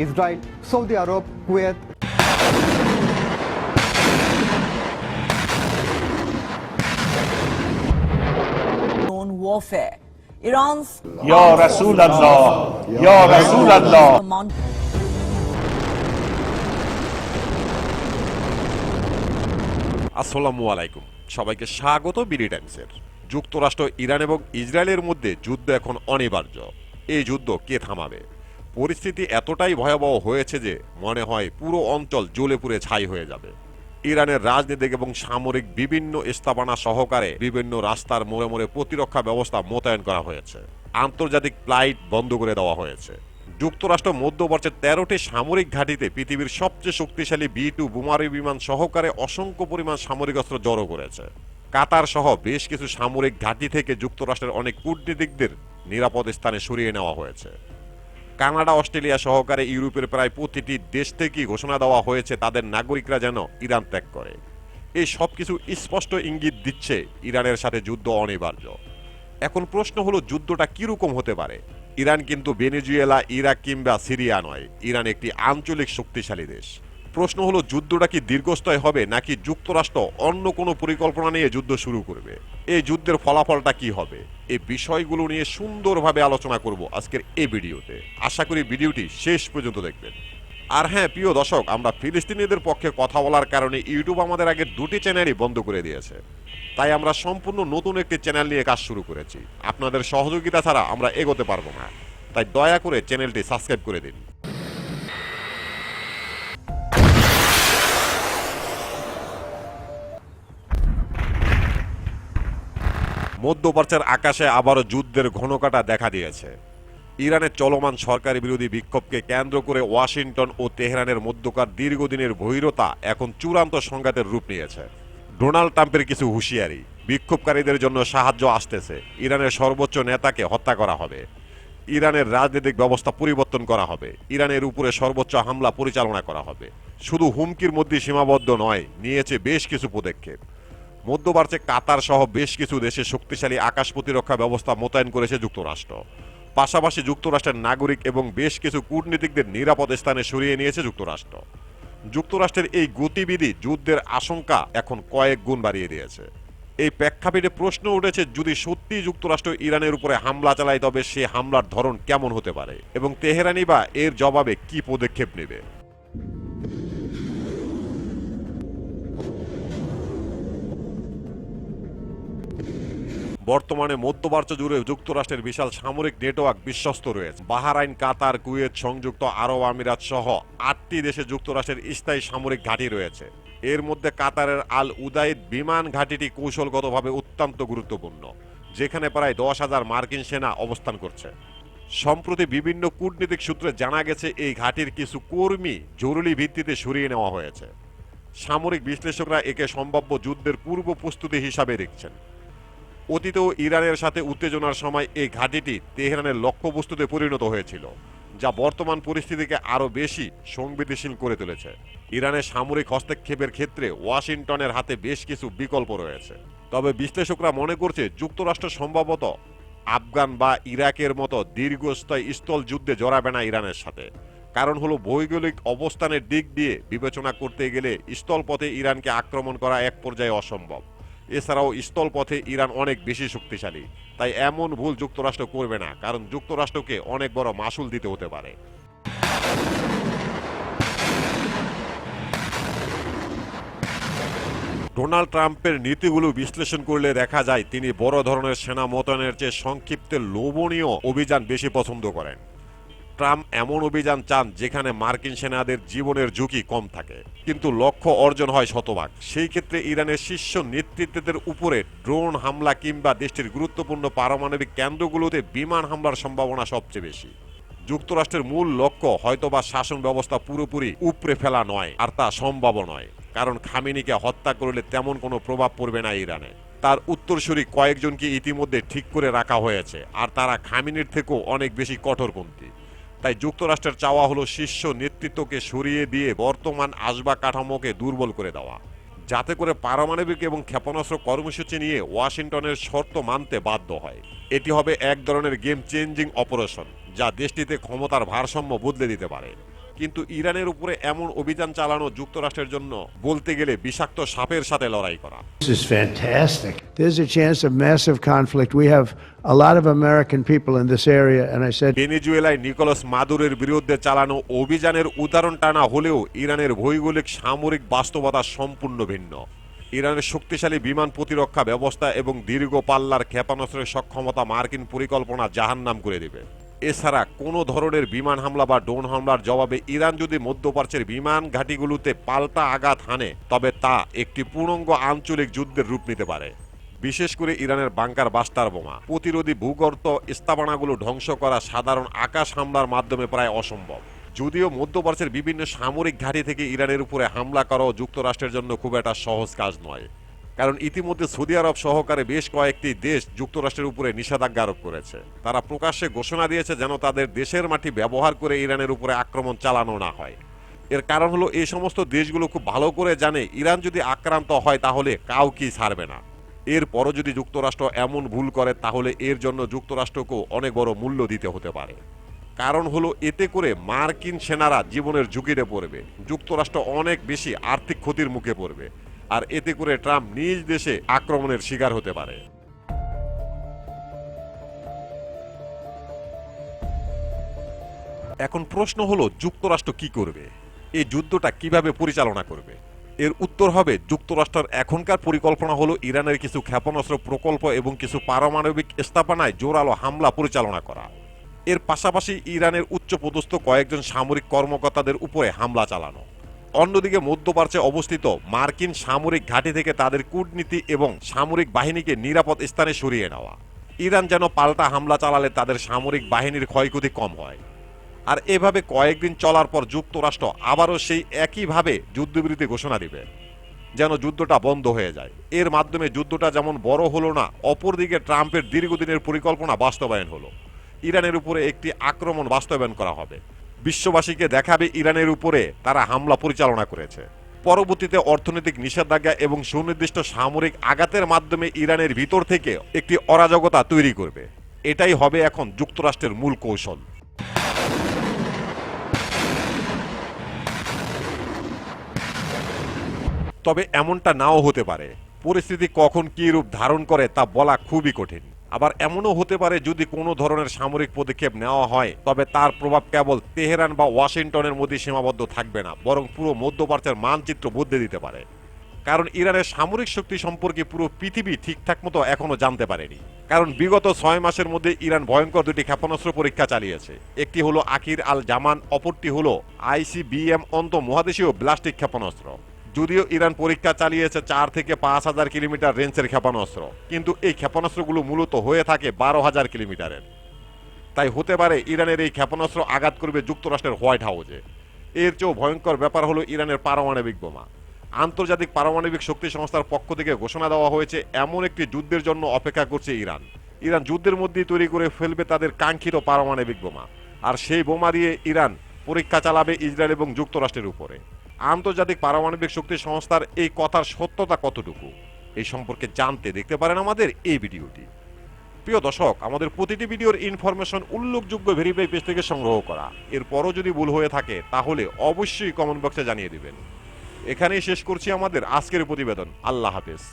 Israel, Saudi আরব, Kuwait. Warfare. Iran's Ya Rasulallah, Ya Rasulallah. আসসালামু আলাইকুম, সবাইকে স্বাগত বিডি টাইমসের। যুক্তরাষ্ট্র, ইরান এবং ইসরায়েলের মধ্যে যুদ্ধ এখন অনিবার্য। এই যুদ্ধ কে থামাবে? পরিস্থিতি এতটাই ভয়াবহ হয়েছে যে মনে হয় পুরো অঞ্চল জ্বলে পুড়ে ছাই হয়ে যাবে। ইরানের রাজনীতিক এবং সামরিক বিভিন্ন স্থাপনা সহকারে বিভিন্ন রাস্তার মোড়ে মোড়ে প্রতিরক্ষা ব্যবস্থা মোতায়েন করা হয়েছে। আন্তর্জাতিক ফ্লাইট বন্ধ করে দেওয়া হয়েছে। যুক্তরাষ্ট্র মধ্যপ্রাচ্যের 13টি সামরিক ঘাঁটিতে পৃথিবীর সবচেয়ে শক্তিশালী B-2 বোমারু বিমান সহকারে অসংখ্য পরিমাণ সামরিক অস্ত্র জড়ো করেছে। কাতার সহ বেশ কিছু সামরিক ঘাঁটি থেকে যুক্তরাষ্ট্রের অনেক কূটনীতিকদের নিরাপদ স্থানে সরিয়ে নেওয়া হয়েছে। কানাডা, অস্ট্রেলিয়া সহকারে ইউরোপের প্রায় প্রতিটি দেশ থেকেই ঘোষণা দেওয়া হয়েছে তাদের নাগরিকরা যেন ইরান ত্যাগ করে। এই সব কিছু স্পষ্ট ইঙ্গিত দিচ্ছে ইরানের সাথে যুদ্ধ অনিবার্য। এখন প্রশ্ন হলো, যুদ্ধটা কিরকম হতে পারে? ইরান কিন্তু ভেনেজুয়েলা, ইরাক কিংবা সিরিয়া নয়। ইরান একটি আঞ্চলিক শক্তিশালী দেশ। প্রশ্ন হলো, যুদ্ধটা কি দীর্ঘস্থায়ী হবে নাকি যুক্তরাষ্ট্র অন্য কোনো পরিকল্পনা নিয়ে যুদ্ধ শুরু করবে? এই যুদ্ধের ফলাফলটা কি হবে? এই বিষয়গুলো নিয়ে সুন্দরভাবে আলোচনা করব আজকের এই ভিডিওতে। আশা করি ভিডিওটি শেষ পর্যন্ত দেখবেন। আর হ্যাঁ প্রিয় দর্শক, আমরা ফিলিস্তিনিদের পক্ষে কথা বলার কারণে ইউটিউব আমাদের আগের দুটি চ্যানেলই বন্ধ করে দিয়েছে। তাই আমরা সম্পূর্ণ নতুন একটি চ্যানেল নিয়ে কাজ শুরু করেছি। আপনাদের সহযোগিতা ছাড়া আমরা এগোতে পারবো না। তাই দয়া করে চ্যানেলটি সাবস্ক্রাইব করে দিন। মধ্যপ্রাচ্যের আকাশে আবারও যুদ্ধের ঘনকাটা দেখা দিয়েছে। ইরানের চলমান সরকারি বিরোধী বিক্ষোভকে কেন্দ্র করে ওয়াশিংটন ও তেহরানের মধ্যকার দীর্ঘদিনের বহিরতা এখন চূড়ান্ত সংঘাতের রূপ নিয়েছে। ডোনাল্ড ট্রাম্পের কিছু হুঁশিয়ারি, বিক্ষোভকারীদের জন্য সাহায্য আসতেছে, ইরানের সর্বোচ্চ নেতাকে হত্যা করা হবে, ইরানের রাজনৈতিক ব্যবস্থা পরিবর্তন করা হবে, ইরানের উপরে সর্বোচ্চ হামলা পরিচালনা করা হবে। শুধু হুমকির মধ্যে সীমাবদ্ধ নয়, নিয়েছে বেশ কিছু পদক্ষেপ। মধ্যপ্রাচ্যে কাতার সহ বেশ কিছু দেশে শক্তিশালী আকাশ প্রতিরক্ষা ব্যবস্থা মোতায়েন করেছে যুক্তরাষ্ট্র। পাশাপাশি যুক্তরাষ্ট্রের নাগরিক এবং বেশ কিছু কূটনীতিকদের নিরাপদ স্থানে সরিয়ে নিয়েছে যুক্তরাষ্ট্র। যুক্তরাষ্ট্রের এই গতিবিধি যুদ্ধের আশঙ্কা এখন কয়েক গুণ বাড়িয়ে দিয়েছে। এই প্রেক্ষাপটে প্রশ্ন উঠেছে, যদি সত্যি যুক্তরাষ্ট্র ইরানের উপরে হামলা চালায় তবে সে হামলার ধরন কেমন হতে পারে এবং তেহরানই বা এর জবাবে কি পদক্ষেপ নেবে? বর্তমানে মধ্যপ্রাচ্য জুড়ে যুক্তরাষ্ট্রের বিশাল সামরিক নেটওয়ার্ক বিশ্বস্ত রয়েছে। বাহরাইন, কাতার, কুয়েত, সংযুক্ত আরব আমিরাত সহ 8টি দেশে যুক্তরাষ্ট্রের স্থায়ী সামরিক ঘাঁটি রয়েছে। এর মধ্যে কাতারের আল উদাইদ বিমান ঘাঁটিটি কৌশলগতভাবে অত্যন্ত গুরুত্বপূর্ণ, যেখানে প্রায় 10,000 মার্কিন সেনা অবস্থান করছে। সম্প্রতি বিভিন্ন কূটনীতিক সূত্রে জানা গেছে এই ঘাঁটির কিছু কর্মী জরুরি ভিত্তিতে সরিয়ে নেওয়া হয়েছে। সামরিক বিশ্লেষকরা একে সম্ভাব্য যুদ্ধের পূর্ব প্রস্তুতি হিসাবে দেখছেন। অতীতেও ইরানের সাথে উত্তেজনার সময় এই ঘাঁটিটি তেহরানের লক্ষ্যবস্তুতে পরিণত হয়েছিল, যা বর্তমান পরিস্থিতিকে আরও বেশি সংবেদনশীল করে তুলেছে। ইরানের সামরিক হস্তক্ষেপের ক্ষেত্রে ওয়াশিংটনের হাতে বেশ কিছু বিকল্প রয়েছে। তবে বিশ্লেষকরা মনে করছে যুক্তরাষ্ট্র সম্ভবত আফগান বা ইরাকের মতো দীর্ঘস্থায়ী স্থল যুদ্ধে জড়াবে না ইরানের সাথে। কারণ হলো, ভৌগোলিক অবস্থানের দিক দিয়ে বিবেচনা করতে গেলে স্থলপথে ইরানকে আক্রমণ করা এক পর্যায়ে অসম্ভব। এছাড়াও স্থলপথে ইরান অনেক বেশি শক্তিশালী। তাই এমন ভুল যুক্তরাষ্ট্র করবে না, কারণ যুক্তরাষ্ট্রকে অনেক বড় মাসুল দিতে হতে পারে। ডোনাল্ড ট্রাম্পের নীতিগুলো বিশ্লেষণ করলে দেখা যায় তিনি বড় ধরনের সেনা মোতায়েনের চেয়ে সংক্ষিপ্ত লোভনীয় অভিযান বেশি পছন্দ করেন। ট্রাম্প এমন অভিযান চান যেখানে মার্কিন সেনাদের জীবনের ঝুঁকি কম থাকে, কিন্তু লক্ষ্য অর্জন হয় শতভাগ। সেই ক্ষেত্রে ইরানের শীর্ষ নেতৃত্বের উপরে ড্রোন হামলা কিংবা দেশটির গুরুত্বপূর্ণ পারমাণবিক কেন্দ্রগুলোতে বিমান হামলার সম্ভাবনা সবচেয়ে বেশি। যুক্তরাষ্ট্রের মূল লক্ষ্য হয়তোবা শাসন ব্যবস্থা পুরোপুরি উপড়ে ফেলা নয়, আর তা সম্ভব নয়, কারণ খামেনিকে হত্যা করলে তেমন কোনো প্রভাব পড়বে না ইরানে। তার উত্তরসূরি কয়েকজনকে ইতিমধ্যে ঠিক করে রাখা হয়েছে, আর তারা খামেনির থেকেও অনেক বেশি কঠোরপন্থী। তাই যুক্তরাষ্ট্রের চাওয়া হলো শীর্ষ নেতৃত্বকে সরিয়ে দিয়ে বর্তমান আসবা কাঠামোকে দুর্বল করে দেওয়া, যাতে করে পারমাণবিক এবং ক্ষেপণাস্ত্র কর্মসূচি নিয়ে ওয়াশিংটনের শর্ত মানতে বাধ্য হয়। এটি হবে এক ধরনের গেম চেঞ্জিং অপারেশন, যা দেশটিতে ক্ষমতার ভারসাম্য বদলে দিতে পারে। কিন্তু ইরানের উপরে এমন অভিযান চালানো যুক্তরাষ্ট্রের জন্য বলতে গেলে বিষাক্ত সাপের সাথে লড়াই করা। This is fantastic. There's a chance of massive conflict. We have a lot of American people in this area, and I said, ভেনেজুয়েলায় নিকোলাস মাদুরোর বিরুদ্ধে চালানো অভিযানের উদাহরণ টানা হলেও ইরানের ভৌগোলিক সামরিক বাস্তবতা সম্পূর্ণ ভিন্ন। ইরানের শক্তিশালী বিমান প্রতিরক্ষা ব্যবস্থা এবং দীর্ঘ পাল্লার ক্ষেপণাস্ত্রের সক্ষমতা মার্কিন পরিকল্পনা জাহান্নাম করে দেবে। এছাড়া কোনো ধরনের বিমান হামলা বা ড্রোন হামলার জবাবে ইরান যদি মধ্যপ্রাচ্যের বিমান ঘাঁটিগুলোতে পাল্টা আঘাত হানে তবে তা একটি পূর্ণাঙ্গ আঞ্চলিক যুদ্ধের রূপ নিতে পারে। বিশেষ করে ইরানের বাংকার বাস্টার বোমা প্রতিরোধী ভূগর্ত স্থাপনাগুলো ধ্বংস করা সাধারণ আকাশ হামলার মাধ্যমে প্রায় অসম্ভব। যদিও মধ্যপ্রাচ্যের বিভিন্ন সামরিক ঘাঁটি থেকে ইরানের উপরে হামলা করাও যুক্তরাষ্ট্রের জন্য খুব একটা সহজ কাজ নয়, কারণ ইতিমধ্যে সৌদি আরব সহকারে বেশ কয়েকটি দেশ যুক্তরাষ্ট্রের উপরে নিষেধাজ্ঞা আরোপ করেছে। তারা প্রকাশ্যে ঘোষণা দিয়েছে যেন তাদের দেশের মাটি ব্যবহার করে ইরানের উপরে আক্রমণ চালানো না হয়। এর কারণ হলো এই সমস্ত দেশগুলো খুব ভালো করে জানে ইরান যদি আক্রান্ত হয় তাহলে কাউকেই ছাড়বে না। এরপরও যদি যুক্তরাষ্ট্র এমন ভুল করে তাহলে এর জন্য যুক্তরাষ্ট্রকেও অনেক বড় মূল্য দিতে হতে পারে। কারণ হলো এতে করে মার্কিন সেনারা জীবনের ঝুঁকিতে পড়বে, যুক্তরাষ্ট্র অনেক বেশি আর্থিক ক্ষতির মুখে পড়বে, আর এতে করে ট্রাম্প নিজ দেশে আক্রমণের শিকার হতে পারে। এখন প্রশ্ন হলো যুক্তরাষ্ট্র কি করবে, এই যুদ্ধটা কিভাবে পরিচালনা করবে? এর উত্তর হবে যুক্তরাষ্ট্রের এখনকার পরিকল্পনা হলো ইরানের কিছু ক্ষেপণাস্ত্র প্রকল্প এবং কিছু পারমাণবিক স্থাপনায় জোরালো হামলা পরিচালনা করা। এর পাশাপাশি ইরানের উচ্চপদস্থ কয়েকজন সামরিক কর্মকর্তাদের উপরে হামলা চালানো। অন্যদিকে মধ্যপ্রাচ্যে অবস্থিত মার্কিন সামরিক ঘাঁটি থেকে তাদের কূটনীতি এবং সামরিক বাহিনীকে নিরাপদ স্থানে সরিয়ে নেওয়া। ইরান যেন পাল্টা হামলা চালালে তাদের সামরিক বাহিনীর ক্ষয়ক্ষতি কম হয়। আর এভাবে কয়েকদিন চলার পর যুক্তরাষ্ট্র আবারও সেই একইভাবে যুদ্ধবিরতি ঘোষণা দিবে, যেন যুদ্ধটা বন্ধ হয়ে যায়। এর মাধ্যমে যুদ্ধটা যেমন বড় হলো না, অপরদিকে ট্রাম্পের দীর্ঘদিনের পরিকল্পনা বাস্তবায়ন হলো। ইরানের উপরে একটি আক্রমণ বাস্তবায়ন করা হবে, বিশ্ববাসীকে দেখাবে ইরানের উপরে তারা হামলা পরিচালনা করেছে। পরবর্তীতে অর্থনৈতিক নিষেধাজ্ঞা এবং সুনির্দিষ্ট সামরিক আঘাতের মাধ্যমে ইরানের ভিতর থেকে একটি অরাজকতা তৈরি করবে। এটাই হবে এখন যুক্তরাষ্ট্রের মূল কৌশল। তবে এমনটা নাও হতে পারে, পরিস্থিতি কখন কী রূপ ধারণ করে তা বলা খুবই কঠিন। আবার এমনও হতে পারে যদি কোনো ধরনের সামরিক পদক্ষেপ নেওয়া হয় তবে তার প্রভাব কেবল তেহরান বা ওয়াশিংটনের মধ্যে সীমাবদ্ধ থাকবে না, বরং পুরো মধ্যপ্রাচ্যের মানচিত্র বদলে দিতে পারে। কারণ ইরানের সামরিক শক্তি সম্পর্কে পুরো পৃথিবী ঠিকঠাক মতো এখনো জানতে পারেনি। কারণ বিগত 6 মাসের মধ্যে ইরান ভয়ঙ্কর দুটি ক্ষেপণাস্ত্র পরীক্ষা চালিয়েছে। একটি হলো আকির আল জামান, অপরটি হলো ICBM অন্তঃমহাদেশীয় ব্লাস্টিক ক্ষেপণাস্ত্র। যদিও ইরান পরীক্ষা চালিয়েছে 4 থেকে 5,000 কিলোমিটার রেঞ্জের ক্ষেপণাস্ত্র, কিন্তু এই ক্ষেপণাস্ত্রগুলো মূলত হয়ে থাকে 12,000 কিলোমিটারের। তাই হতে পারে ইরানের এই ক্ষেপণাস্ত্র আঘাত করবে যুক্তরাষ্ট্রের হোয়াইট হাউসে। এর চেয়েও ভয়ঙ্কর ব্যাপার হলো ইরানের পারমাণবিক বোমা। আন্তর্জাতিক পারমাণবিক শক্তি সংস্থার পক্ষ থেকে ঘোষণা দেওয়া হয়েছে এমন একটি যুদ্ধের জন্য অপেক্ষা করছে ইরান। ইরান যুদ্ধের মধ্যেই তৈরি করে ফেলবে তাদের কাঙ্ক্ষিত পারমাণবিক বোমা, আর সেই বোমা দিয়ে ইরান পরীক্ষা চালাবে ইসরায়েল এবং যুক্তরাষ্ট্রের উপরে। আন্তর্জাতিক পারমাণবিক শক্তি সংস্থার এই কথার সত্যতা কতটুকু, এই সম্পর্কে জানতে দেখতে পারেন আমাদের এই ভিডিওটি। প্রিয় দর্শক, আমাদের প্রতিটি ভিডিওর ইনফরমেশন উল্লেখযোগ্য ভেরিফাই পেজ থেকে সংগ্রহ করা। এরপরও যদি ভুল হয়ে থাকে তাহলে অবশ্যই কমেন্ট বক্সে জানিয়ে দিবেন। এখানেই শেষ করছি আমাদের আজকের প্রতিবেদন। আল্লাহ হাফেজ।